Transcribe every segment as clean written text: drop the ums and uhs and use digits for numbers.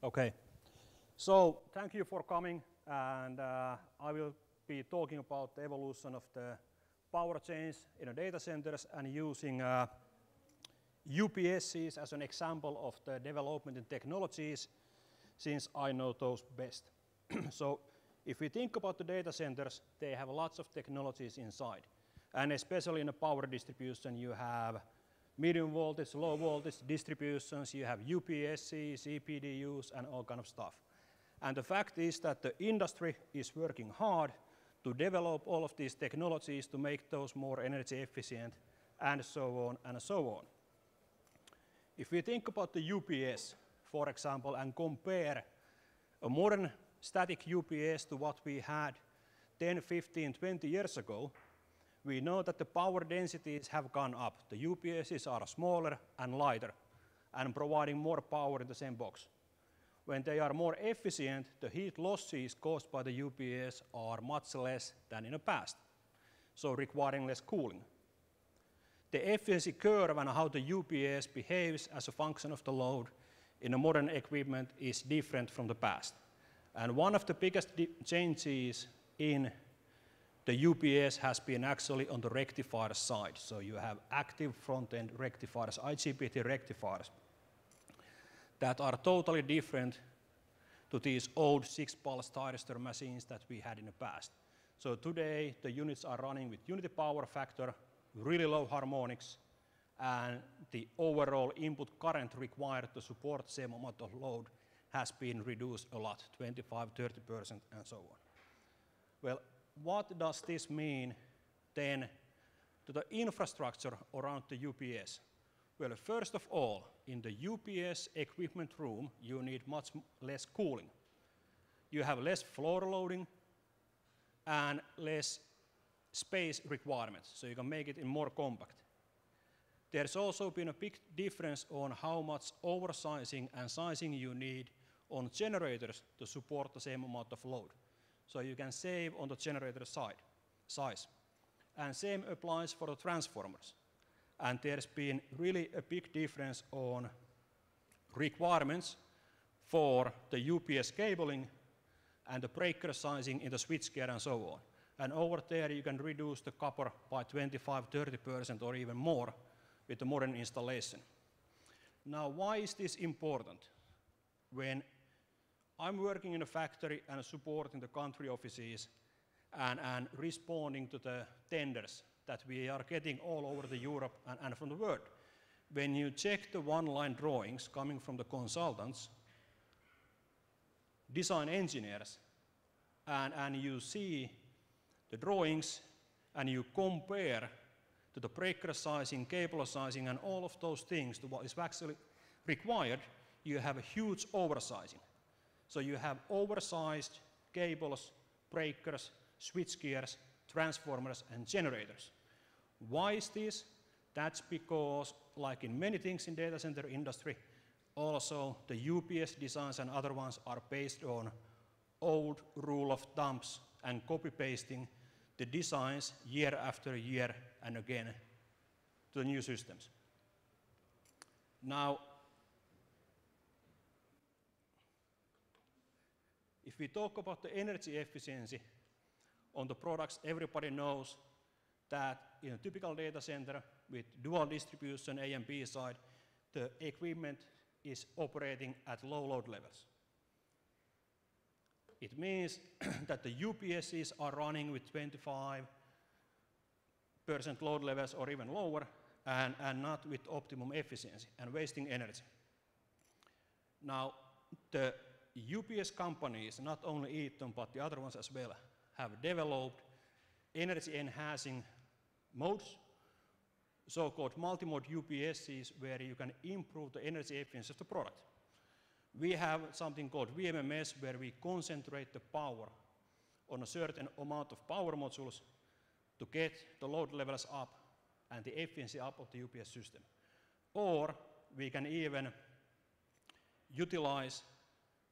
Okay, so thank you for coming, and I will be talking about the evolution of the power chains in the data centers and using UPSs as an example of the development in technologies, since I know those best. So if we think about the data centers, they have lots of technologies inside, and especially in the power distribution you have medium voltage, low voltage distributions, you have UPSs, EPDUs, and all kind of stuff. And the fact is that the industry is working hard to develop all of these technologies to make those more energy efficient, and so on and so on. If we think about the UPS, for example, and compare a modern static UPS to what we had 10, 15, 20 years ago, we know that the power densities have gone up. The UPSs are smaller and lighter and providing more power in the same box. When they are more efficient, the heat losses caused by the UPS are much less than in the past, so requiring less cooling. The efficiency curve and how the UPS behaves as a function of the load in a modern equipment is different from the past. And one of the biggest changes in the UPS has been actually on the rectifier side. So you have active front-end rectifiers, IGBT rectifiers, that are totally different to these old 6-pulse thyristor machines that we had in the past. So today the units are running with unity power factor, really low harmonics, and the overall input current required to support the same amount of load has been reduced a lot, 25–30% and so on. Well, what does this mean then to the infrastructure around the UPS? Well, first of all, in the UPS equipment room, you need much less cooling. You have less floor loading and less space requirements, so you can make it in more compact. There's also been a big difference on how much oversizing and sizing you need on generators to support the same amount of load. So you can save on the generator size. And same applies for the transformers. And there's been really a big difference on requirements for the UPS cabling and the breaker sizing in the switchgear and so on. And over there you can reduce the copper by 25–30% or even more with the modern installation. Now, why is this important? When I'm working in a factory and supporting the country offices and responding to the tenders that we are getting all over the Europe and from the world. When you check the one-line drawings coming from the consultants, design engineers, and you see the drawings and you compare to the breaker sizing, cable sizing, and all of those things to what is actually required, you have a huge oversizing. So you have oversized cables, breakers, switchgears, transformers, and generators. Why is this? That's because, like in many things in data center industry, also the UPS designs and other ones are based on old rule of thumbs and copy-pasting the designs year after year and again to the new systems. Now, if we talk about the energy efficiency on the products, everybody knows that in a typical data center with dual distribution A and B side, the equipment is operating at low load levels. It means that the UPSs are running with 25% load levels or even lower and not with optimum efficiency and wasting energy. Now, the UPS companies, not only Eaton but the other ones as well, have developed energy enhancing modes, so-called multi-mode UPSs, where you can improve the energy efficiency of the product. We have something called VMMS, where we concentrate the power on a certain amount of power modules to get the load levels up and the efficiency up of the UPS system. Or we can even utilize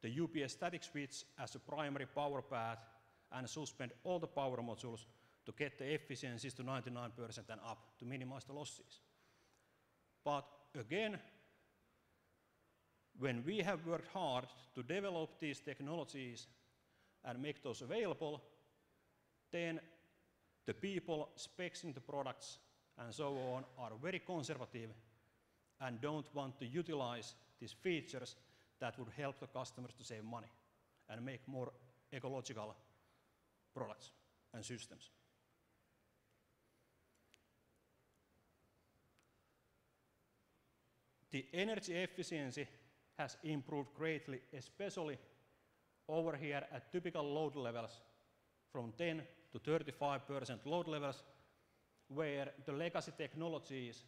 the UPS static switch as a primary power path and suspend all the power modules to get the efficiencies to 99% and up to minimize the losses. But again, when we have worked hard to develop these technologies and make those available, then the people speccing the products and so on are very conservative and don't want to utilize these features that would help the customers to save money and make more ecological products and systems. The energy efficiency has improved greatly, especially over here at typical load levels from 10 to 35% load levels, where the legacy technologies,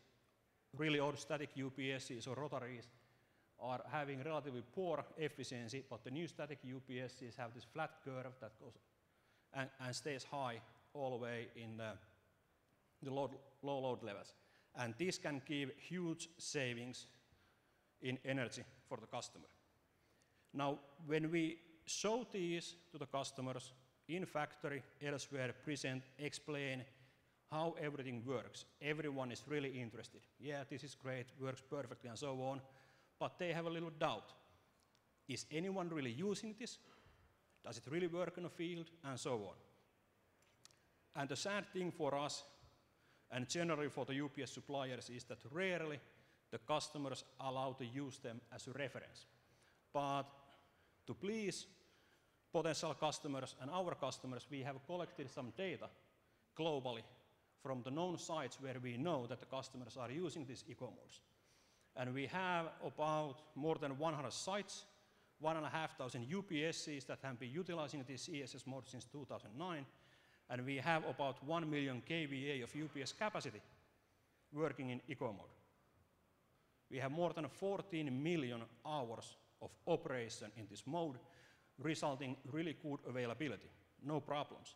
really old static UPSs or rotaries, are having relatively poor efficiency, but the new static UPSs have this flat curve that goes and stays high all the way in the low load levels. And this can give huge savings in energy for the customer. Now, when we show these to the customers in factory, elsewhere, present, explain how everything works, everyone is really interested. Yeah, this is great, works perfectly and so on, but they have a little doubt. Is anyone really using this? Does it really work in the field? And so on. And the sad thing for us, and generally for the UPS suppliers, is that rarely the customers are allowed to use them as a reference. But to please potential customers and our customers, we have collected some data globally from the known sites where we know that the customers are using these eco-modes. And we have about more than 100 sites, 1,500 UPSs that have been utilizing this ESS mode since 2009, and we have about 1 million kVA of UPS capacity working in eco mode. We have more than 14 million hours of operation in this mode, resulting really good availability, no problems.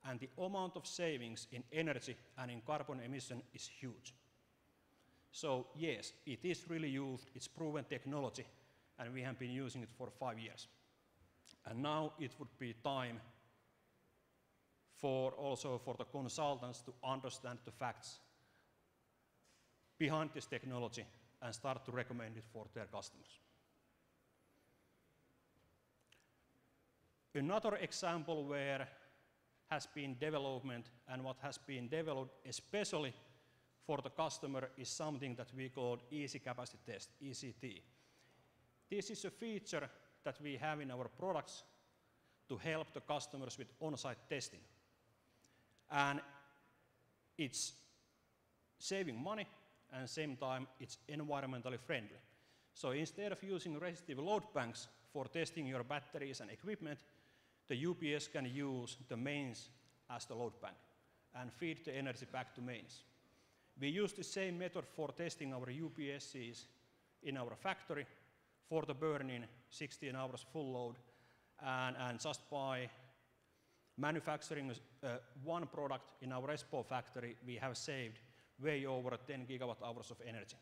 And the amount of savings in energy and in carbon emission is huge. So yes, it is really used, it's proven technology, and we have been using it for 5 years. And now it would be time also for the consultants to understand the facts behind this technology and start to recommend it for their customers. Another example where has been development and what has been developed especially for the customer is something that we call Easy Capacity Test, ECT. This is a feature that we have in our products to help the customers with on-site testing. And it's saving money and at the same time it's environmentally friendly. So instead of using resistive load banks for testing your batteries and equipment, the UPS can use the mains as the load bank and feed the energy back to mains. We use the same method for testing our UPSs in our factory for the burn-in 16 hours full load, and just by manufacturing one product in our Espoo factory, we have saved way over 10 gigawatt hours of energy.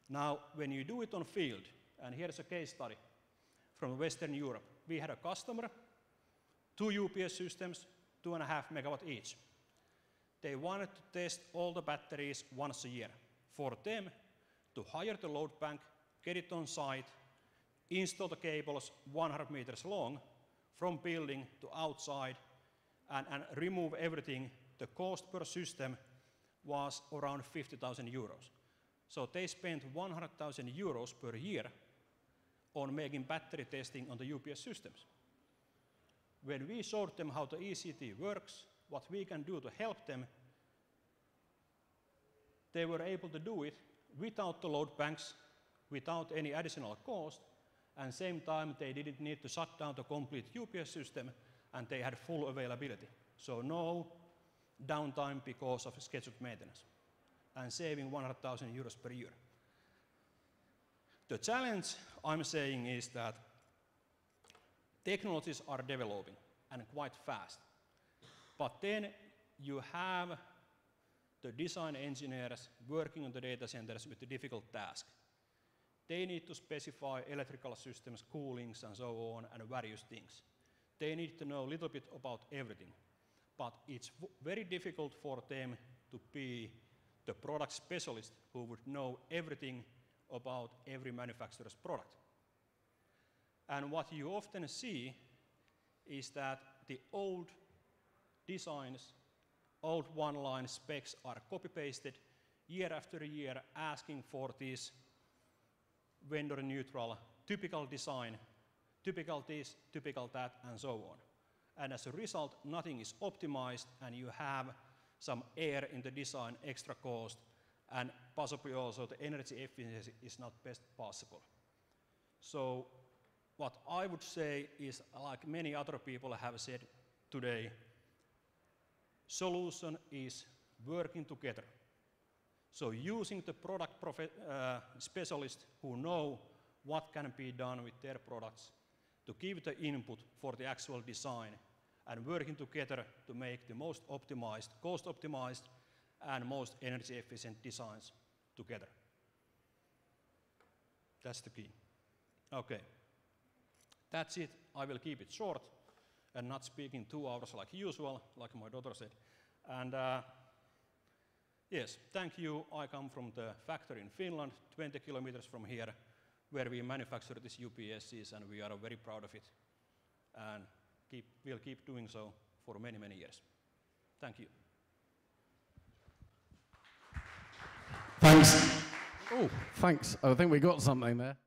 Now, when you do it on field, and here's a case study from Western Europe, we had a customer, 2 UPS systems, 2.5 megawatt each. They wanted to test all the batteries once a year. For them to hire the load bank, get it on site, install the cables 100 meters long from building to outside, and remove everything, the cost per system was around 50,000 euros. So they spent 100,000 euros per year on making battery testing on the UPS systems. When we showed them how the ECT works, what we can do to help them, they were able to do it without the load banks, without any additional cost, and same time they didn't need to shut down the complete UPS system, and they had full availability. So no downtime because of scheduled maintenance, and saving 100,000 euros per year. The challenge I'm saying is that technologies are developing and quite fast. But then you have the design engineers working on the data centers with the difficult task. They need to specify electrical systems, coolings, and so on, and various things. They need to know a little bit about everything. But it's very difficult for them to be the product specialist who would know everything about every manufacturer's product. And what you often see is that the old designs, old one-line specs are copy-pasted year after year, asking for this vendor-neutral, typical design, typical this, typical that, and so on. And as a result, nothing is optimized, and you have some error in the design, extra cost, and possibly also the energy efficiency is not best possible. So what I would say is, like many other people have said today, solution is working together. So using the product specialists who know what can be done with their products to give the input for the actual design, and working together to make the most optimized, cost optimized, and most energy efficient designs together. That's the key. Okay, that's it. I will keep it short and not speaking 2 hours like usual, like my daughter said. And yes, thank you. I come from the factory in Finland, 20 kilometers from here, where we manufacture these UPSs, and we are very proud of it. And we'll keep doing so for many, many years. Thank you. Thanks. Oh, thanks. I think we got something there.